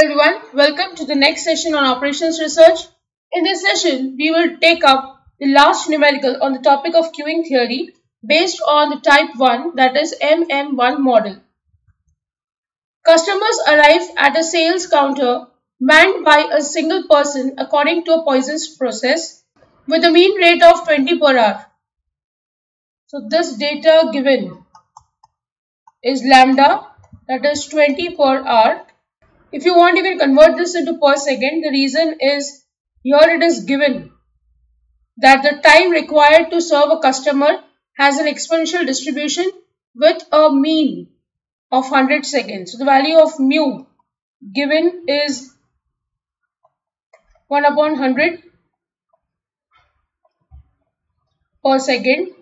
everyone, welcome to the next session on operations research. In this session, we will take up the last numerical on the topic of queuing theory based on the type 1, that is MM1 model. Customers arrive at a sales counter manned by a single person according to a Poisson's process with a mean rate of 20 per hour. So this data given is lambda, that is 20 per hour. If you want, you can convert this into per second. The reason is here it is given that the time required to serve a customer has an exponential distribution with a mean of 100 seconds. So the value of mu given is 1 upon 100 per second.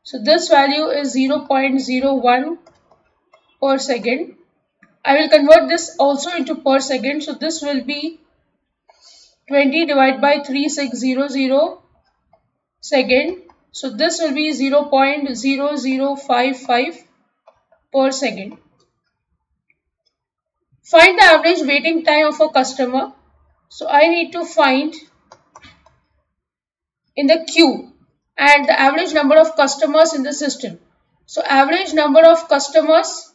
So this value is 0.01 per second. I will convert this also into per second. So this will be 20 divided by 3600 second. So this will be 0.0055 per second. Find the average waiting time of a customer. So I need to find in the queue and the average number of customers in the system. So average number of customers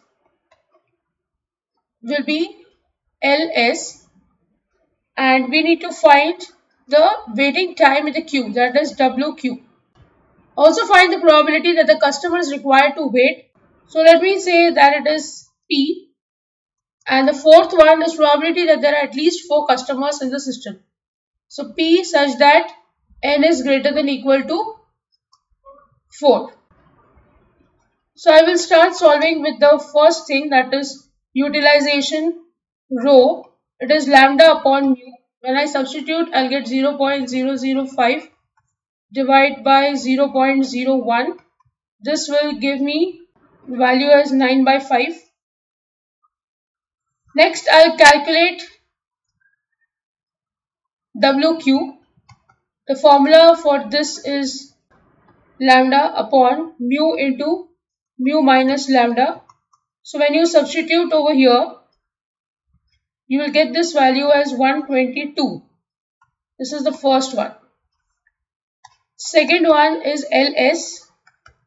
will be LS, and we need to find the waiting time in the queue, that is WQ. Also find the probability that the customer is required to wait. So let me say that it is P, and the fourth one is probability that there are at least 4 customers in the system. So P such that N is greater than equal to 4. So I will start solving with the first thing, that is utilization rho. It is lambda upon mu. When I substitute, I'll get 0.005 divided by 0.01. This will give me value as 9 by 5. Next, I'll calculate WQ. The formula for this is lambda upon mu into mu minus lambda. So when you substitute over here, you will get this value as 122. This is the first one. Second one is LS.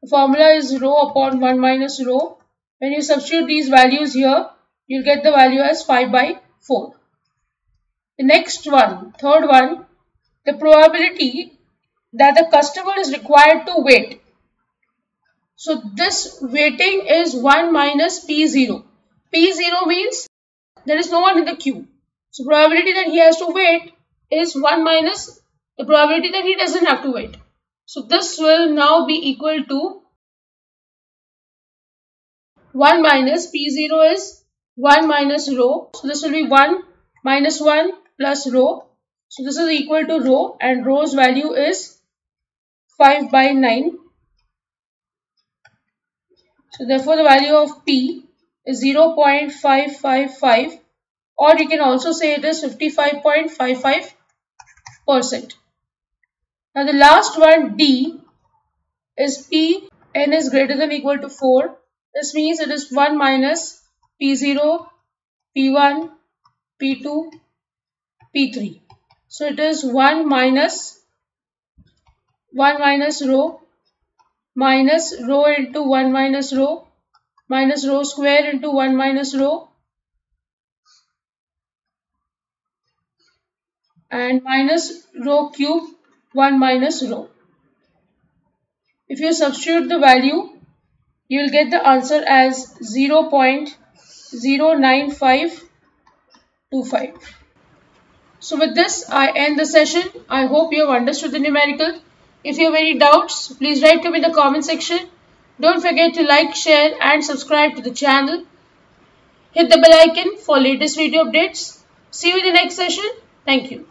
The formula is rho upon 1 minus rho. When you substitute these values here, you will get the value as 5 by 4. The next one, third one, the probability that the customer is required to wait. So this waiting is 1 minus P0. P0 means there is no one in the queue. So probability that he has to wait is 1 minus the probability that he doesn't have to wait. So this will now be equal to 1 minus P0 is 1 minus rho. So this will be 1 minus 1 plus rho. So this is equal to rho, and rho's value is 5 by 9. So therefore the value of P is 0.555, or you can also say it is 55.55%. Now the last one, D, is P, N is greater than equal to 4. This means it is 1 minus P0, P1, P2, P3. So it is 1 minus rho minus rho into 1 minus rho square into 1 minus rho and minus rho cube 1 minus rho. If you substitute the value, you will get the answer as 0.09525. So with this, I end the session. I hope you have understood the numerical. If you have any doubts, please write to me in the comment section. Don't forget to like, share and subscribe to the channel. Hit the bell icon for latest video updates. See you in the next session. Thank you.